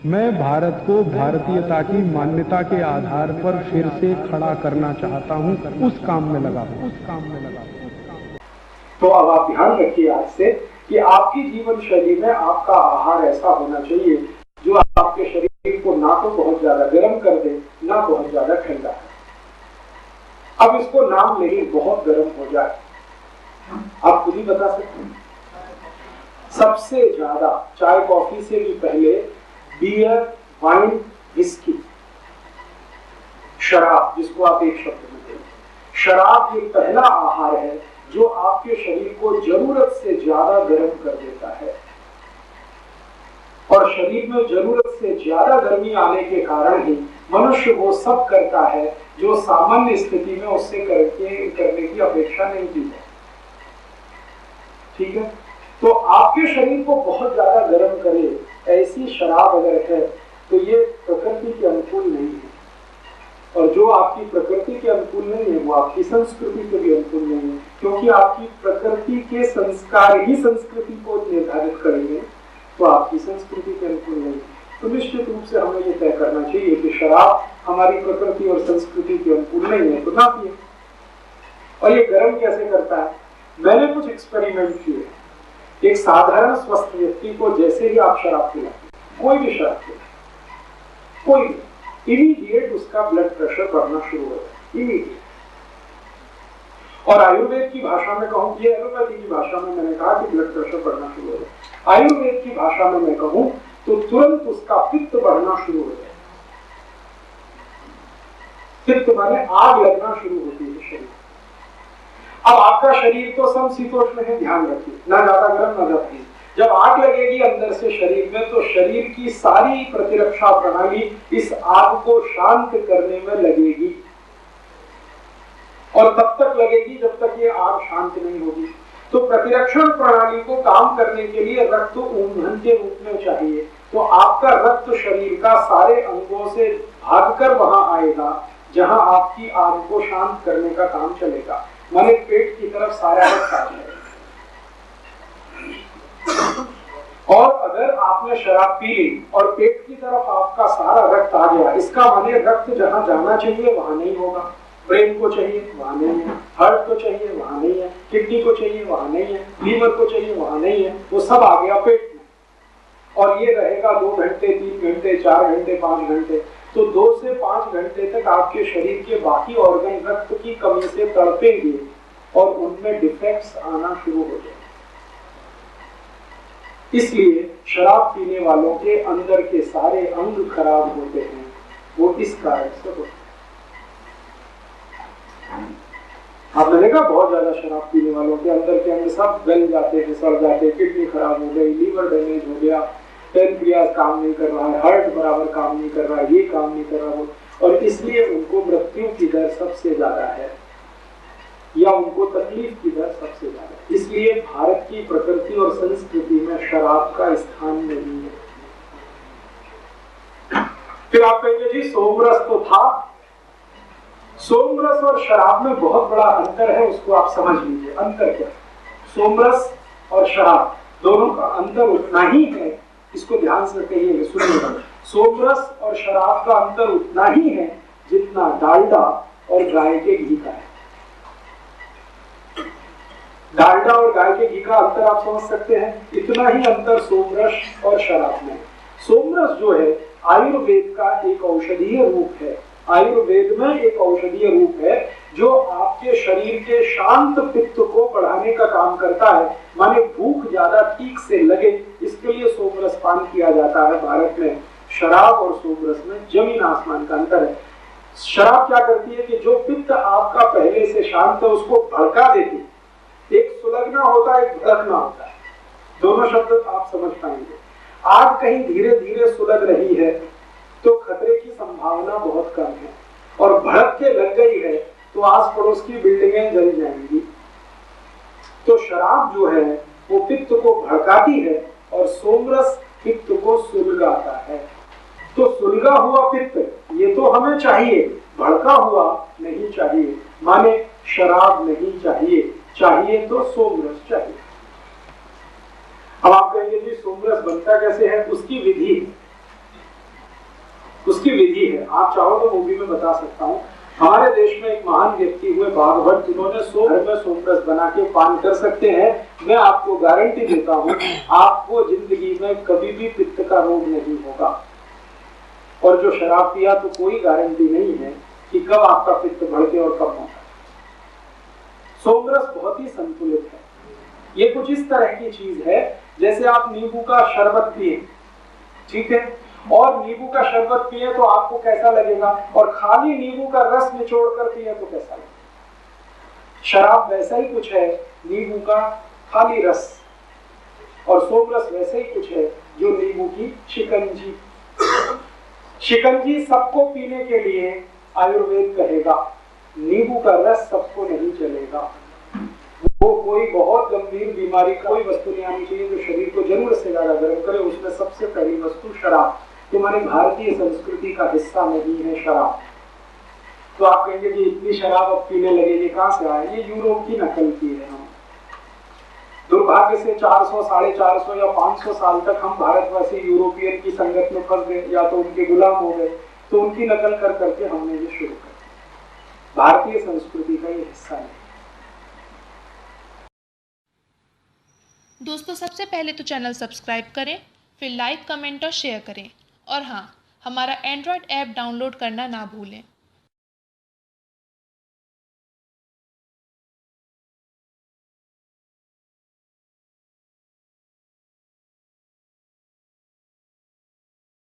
मैं भारत को भारतीयता की मान्यता के आधार पर फिर से खड़ा करना चाहता हूं, उस काम में लगा हूं। तो अब आप ध्यान रखिए आज से कि आपकी जीवन शैली में आपका आहार ऐसा होना चाहिए जो आपके शरीर को ना तो बहुत ज्यादा गर्म कर दे, ना बहुत ज्यादा ठंडा कर। अब इसको नाम नहीं, बहुत गर्म हो जाए, आप खुद ही बता सकते हैं। सबसे ज्यादा चाय कॉफी से भी पहले बियर, वाइन, विस्की, शराब, जिसको आप एक शब्द में कहें, शराब ये पहला आहार है जो आपके शरीर को जरूरत से ज्यादा गर्म कर देता है। और शरीर में जरूरत से ज्यादा गर्मी आने के कारण ही मनुष्य वो सब करता है जो सामान्य स्थिति में उससे करने की अपेक्षा नहीं की है। ठीक है, तो आपके शरीर को बहुत ज्यादा गर्म करे ऐसी शराब अगर है तो ये प्रकृति के अनुकूल नहीं है, और जो आपकी प्रकृति के अनुकूल नहीं है वो आपकी संस्कृति के भी अनुकूल नहीं है, क्योंकि आपकी प्रकृति के संस्कार ही संस्कृति को निर्धारित करेंगे, तो आपकी संस्कृति के अनुकूल नहीं है। तो निश्चित रूप से हमें ये तय करना चाहिए कि शराब हमारी प्रकृति और संस्कृति के अनुकूल नहीं है, तो ना पिए। और ये गर्म कैसे करता है? मैंने कुछ एक्सपेरिमेंट किए। एक साधारण स्वस्थ व्यक्ति को जैसे ही आप शराब पिलाते, कोई भी शराब पिलाते, कोई भी, इमीडिएट उसका ब्लड प्रेशर बढ़ना शुरू होता है, इमीडिएट। और आयुर्वेद की भाषा में कहूं, ये एलोपैथी की भाषा में मैंने कहा कि ब्लड प्रेशर बढ़ना शुरू हो जाए, आयुर्वेद की भाषा में मैं कहूं तो तुरंत उसका पित्त बढ़ना शुरू हो जाए। पित्त माने आग लगना शुरू होती है शरीर। अब आपका शरीर तो समशीतोष्ण है, ध्यान रखिए, ना ज्यादा गर्म ना ज्यादा ठंडा। जब आग लगेगी अंदर से शरीर में तो शरीर की सारी प्रतिरक्षा प्रणाली इस आग को शांत करने में लगेगी, और तब तक लगेगी जब तक ये आग शांत नहीं होगी। तो प्रतिरक्षण प्रणाली को काम करने के लिए रक्त ईंधन के रूप में चाहिए, तो आपका रक्त शरीर का सारे अंगों से भागकर वहां आएगा जहां आपकी आग को शांत करने का काम चलेगा, माने पेट की तरफ सारा रक्त आ जाएगा। और अगर आपने शराब पी ली और पेट की तरफ आपका सारा रक्त आ गया, इसका माने रक्त जहां जाना चाहिए वहां नहीं होगा। ब्रेन को चाहिए वहां नहीं है, हार्ट को चाहिए वहां नहीं है, किडनी को चाहिए वहां नहीं है, लीवर को चाहिए वहां नहीं है, वो सब आ गया पेट में। और ये रहेगा 2 घंटे, 3 घंटे, 4 घंटे, 5 घंटे। तो 2 से 5 घंटे तक आपके शरीर के बाकी ऑर्गन रक्त की कमी से तड़पेंगे और उनमें डिफेक्ट्स आना शुरू हो जाएंगे। इसलिए शराब पीने वालों के अंदर के सारे अंग खराब होते हैं, वो इस कारण से होते हैं। आपने देखा बहुत ज्यादा शराब पीने वालों के अंदर के अंग सब गल जाते हैं, सड़ जाते हैं, किडनी खराब हो गई, लीवर डैमेज हो गया, पेनक्रियास काम नहीं कर रहा है, हार्ट बराबर काम नहीं कर रहा है, ये काम नहीं कर रहा है, और इसलिए उनको मृत्यु की दर सबसे ज्यादा है, या उनको तकलीफ की दर सबसे ज्यादा है। इसलिए भारत की प्रकृति और संस्कृति में शराब का स्थान नहीं है। फिर आप कहेंगे जी सोमरस तो था, सोमरस और शराब में बहुत बड़ा अंतर है, उसको आप समझ लीजिए। अंतर क्या? सोमरस और शराब दोनों का अंतर उतना ही है, इसको ध्यान से कहिएगा, सुनिएगा। सोमरस और शराब का अंतर उतना ही है जितना डालडा और गाय के घी का है। डालडा और गाय के घी का अंतर आप समझ सकते हैं, इतना ही अंतर सोमरस और शराब में। सोमरस जो है आयुर्वेद का एक औषधीय रूप है, आयुर्वेद में एक औषधीय रूप है जो आपके शरीर के शांत पित्त को बढ़ाने का काम करता है, माने भूख ज्यादा ठीक से लगे, इसके लिए सोमरस पान किया जाता है भारत में। शराब और सोमरस में जमीन आसमान का अंतर है। शराब क्या करती है कि जो पित्त आपका पहले से शांत है उसको भड़का देती है। एक सुलगना होता है, एक भड़कना होता है, दोनों शब्द आप समझ पाएंगे। आग कहीं धीरे धीरे सुलग रही है तो खतरे की संभावना बहुत कम है, और भड़क के लग गई है तो आस पड़ोस की बिल्डिंगें जल जाएंगी। तो शराब जो है वो पित्त को भड़काती है और सोमरस पित्त को सुलगाता है। तो सुलगा हुआ पित्त ये तो हमें चाहिए, भड़का हुआ नहीं चाहिए, माने शराब नहीं चाहिए, चाहिए तो सोमरस चाहिए। अब आप कहेंगे जी सोमरस बनता कैसे है? उसकी विधि है। आप चाहो तो वो भी मैं बता सकता हूँ। हमारे देश में एक महान व्यक्ति हुए बाघभट्ट, जिन्होंने घर में सोमरस बना के पान कर सकते हैं। मैं आपको गारंटी देता हूँ, आपको जिंदगी में कभी भी पित्त का रोग नहीं होगा। और जो शराब पिया तो कोई गारंटी नहीं है कि कब आपका पित्त भड़के और कब होगा। सोमरस बहुत ही संतुलित है। ये कुछ इस तरह की चीज है जैसे आप नींबू का शरबत पिए, ठीक है, और नींबू का शरबत पिए तो आपको कैसा लगेगा, और खाली नींबू का रस निचोड़ कर पिए तो कैसा लगेगा। शराब वैसा ही कुछ है, नींबू का खाली रस, और सोमरस वैसे ही कुछ है जो नींबू की शिकंजी। शिकंजी सबको पीने के लिए आयुर्वेद कहेगा, नींबू का रस सबको नहीं चलेगा। वो कोई बहुत गंभीर बीमारी, कोई वस्तु नहीं आनी चाहिए जो शरीर को जरूरत से ज्यादा गर्म करे। उसमें सबसे पहली वस्तु शराब। तुम्हारी भारतीय संस्कृति का हिस्सा नहीं है शराब। तो आप कहेंगे कि इतनी शराब अब पीने लगेगी, कहां से आए? ये यूरोप की नकल की है। हम दुर्भाग्य से 400, 450 या 500 साल तक हम भारतवासी यूरोपियन की संगत में फंस गए, या तो उनके गुलाम हो गए, तो उनकी नकल कर करके हमने ये शुरू कर। भारतीय संस्कृति का ये हिस्सा नहीं। दोस्तों, सबसे पहले तो चैनल सब्सक्राइब करें, फिर लाइक, कमेंट और शेयर करें, और हाँ, हमारा एंड्रॉयड ऐप डाउनलोड करना ना भूलें।